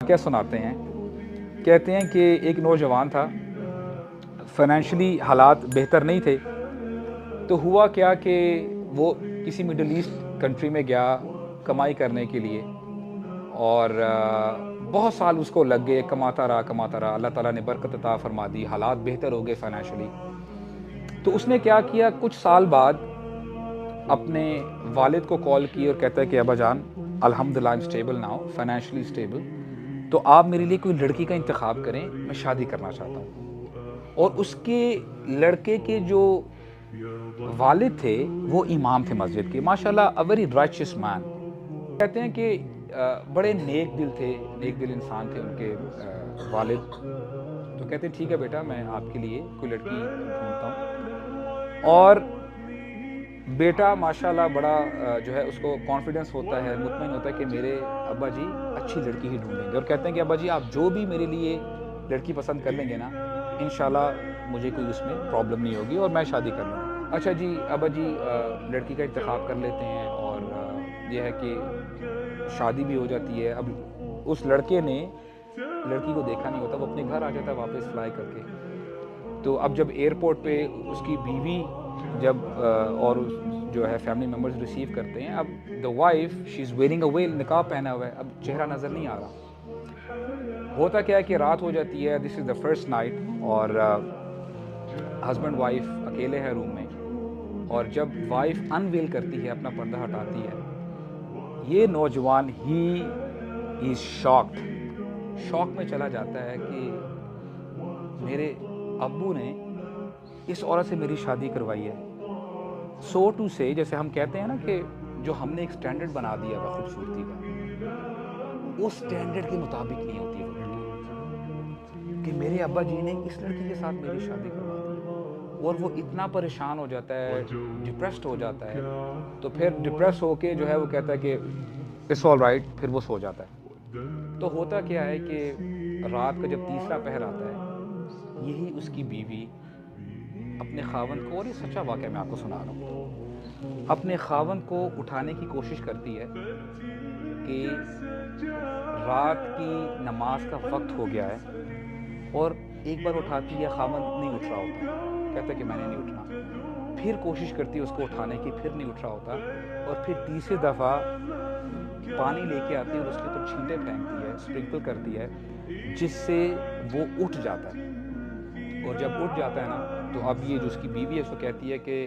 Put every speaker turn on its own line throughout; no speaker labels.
واقعہ سناتے ہیں. کہتے ہیں کہ ایک نوجوان تھا, فائنینشلی حالات بہتر نہیں تھے, تو ہوا کیا کہ وہ کسی مڈل ایسٹ کنٹری میں گیا کمائی کرنے کے لیے, اور بہت سال اس کو لگ گئے, کماتا رہا. اللہ تعالیٰ نے برکت عطا فرما دی, حالات بہتر ہو گئے فائنینشلی. تو اس نے کیا کیا, کچھ سال بعد اپنے والد کو کال کی اور کہتا ہے کہ ابا جان, الحمدللہ I'm stable now, financially stable, تو آپ میرے لیے کوئی لڑکی کا انتخاب کریں, میں شادی کرنا چاہتا ہوں. اور اس کے لڑکے کے جو والد تھے وہ امام تھے مسجد کے, ماشاءاللہ a very righteous man. کہتے ہیں کہ بڑے نیک دل انسان تھے ان کے والد. تو کہتے ہیں ٹھیک ہے بیٹا, میں آپ کے لیے کوئی لڑکی ڈھونڈتا ہوں. اور بیٹا ماشاءاللہ بڑا جو ہے اس کو کانفیڈنس ہوتا ہے, مطمئن ہوتا ہے کہ میرے ابا جی اچھی لڑکی ہی ڈھونڈیں گے, اور کہتے ہیں کہ ابا جی آپ جو بھی میرے لیے لڑکی پسند کر لیں گے نا, انشاءاللہ مجھے کوئی اس میں پرابلم نہیں ہوگی اور میں شادی کر لوں گا. اچھا جی ابا جی لڑکی کا انتخاب کر لیتے ہیں, اور یہ ہے کہ شادی بھی ہو جاتی ہے. اب اس لڑکے نے لڑکی کو دیکھا نہیں ہوتا, وہ اپنے گھر آ جاتا ہے واپس فلائی کر کے. تو اب جب ایئرپورٹ پہ اس کی بیوی جب اور جو ہے فیملی ممبرز ریسیو کرتے ہیں, اب the wife she is wearing a veil, نقاب پہنا ہوا ہے, اب چہرہ نظر نہیں آ رہا. ہوتا کیا ہے کہ رات ہو جاتی ہے, دس از دا فرسٹ نائٹ, اور ہسبینڈ وائف اکیلے ہیں روم میں, اور جب وائف انویل کرتی ہے, اپنا پردہ ہٹاتی ہے, یہ نوجوان ہی از شاک میں چلا جاتا ہے کہ میرے ابو نے اس عورت سے میری شادی کروائی ہے. سو ٹو سے, جیسے ہم کہتے ہیں نا کہ جو ہم نے ایک سٹینڈرڈ بنا دیا ہے خوبصورتی کا, اس سٹینڈرڈ کے مطابق نہیں ہوتی وہ لڑکی, کہ میرے ابا جی نے اس لڑکی کے ساتھ میری شادی کروا دی. اور وہ اتنا پریشان ہو جاتا ہے, ڈپریسڈ ہو جاتا ہے. تو پھر ڈپریس ہو کے جو ہے وہ کہتا ہے کہ اٹس آل رائٹ, پھر وہ سو جاتا ہے. تو ہوتا کیا ہے کہ رات کا جب تیسرا پہر آتا ہے, یہی اس کی بیوی اپنے خاوند کو, اور یہ سچا واقعہ میں آپ کو سنا رہا ہوں, اپنے خاوند کو اٹھانے کی کوشش کرتی ہے کہ رات کی نماز کا وقت ہو گیا ہے, اور ایک بار اٹھاتی ہے, خاوند نہیں اٹھ رہا ہوتا, کہتا ہے کہ میں نے نہیں اٹھنا. پھر کوشش کرتی ہے اس کو اٹھانے کی, پھر نہیں اٹھ رہا ہوتا, اور پھر تیسری دفعہ پانی لے کے آتی ہے اور اس کے اوپر چھینٹے پھینکتی ہے, اسپرنکل کرتی ہے, جس سے وہ اٹھ جاتا ہے. اور جب اٹھ جاتا ہے نا, تو اب یہ جو اس کی بیوی ہے اس کو کہتی ہے کہ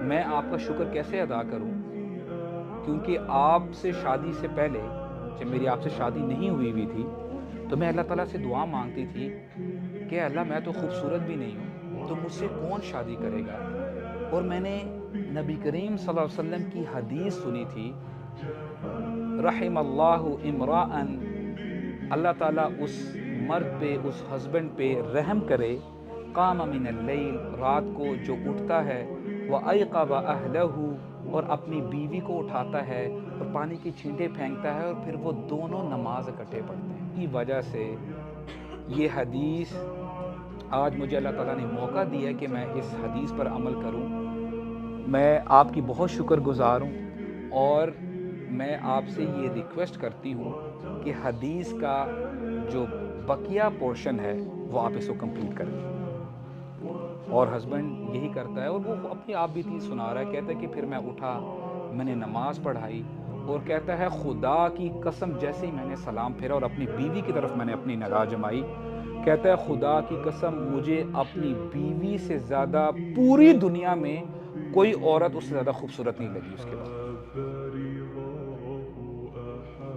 میں آپ کا شکر کیسے ادا کروں, کیونکہ آپ سے شادی سے پہلے, جب میری آپ سے شادی نہیں ہوئی تھی, تو میں اللہ تعالیٰ سے دعا مانگتی تھی کہ اللہ میں تو خوبصورت بھی نہیں ہوں, تو مجھ سے کون شادی کرے گا. اور میں نے نبی کریم صلی اللہ علیہ وسلم کی حدیث سنی تھی, رحم اللہ امراءً, اللہ تعالیٰ اس مرد پہ, اس ہسبینڈ پہ رحم کرے, قام من اللیل, رات کو جو اٹھتا ہے, وایقظ اہلہ, اور اپنی بیوی کو اٹھاتا ہے اور پانی کی چھینٹے پھینکتا ہے, اور پھر وہ دونوں نماز اکٹھے پڑھتے ہیں. کی وجہ سے یہ حدیث آج مجھے اللہ تعالیٰ نے موقع دیا ہے کہ میں اس حدیث پر عمل کروں. میں آپ کی بہت شکر گزار ہوں, اور میں آپ سے یہ ریکویسٹ کرتی ہوں کہ حدیث کا جو بقیہ پورشن ہے وہ آپ اس کو کمپلیٹ کریں. اور ہسبینڈ یہی کرتا ہے, اور وہ اپنی آپ بھی چیز سنا رہا ہے. کہتا ہے کہ پھر میں اٹھا, میں نے نماز پڑھائی, اور کہتا ہے خدا کی قسم جیسے ہی میں نے سلام پھیرا اور اپنی بیوی کی طرف میں نے اپنی نگاہ جمائی, کہتا ہے خدا کی قسم مجھے اپنی بیوی سے زیادہ پوری دنیا میں کوئی عورت اس سے زیادہ خوبصورت نہیں لگی اس کے بعد.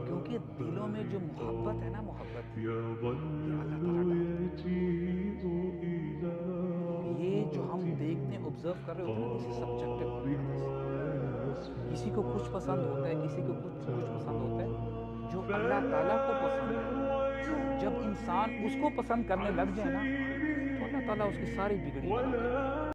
کیونکہ دلوں میں جو محبت ہے نا, محبت اللہ تعالیٰ ڈالتے ہیں. یہ جو ہم دیکھتے ہیں, آبزرو کر رہے ہوتے ہیں, کسی سبجیکٹو, کسی کو کچھ پسند ہوتا ہے, کسی کو کچھ پسند ہوتا ہے. جو اللہ تعالیٰ کو پسند ہے, جب انسان اس کو پسند کرنے لگ جائے نا, تو اللہ تعالیٰ اس کی ساری بگڑی بنا دے.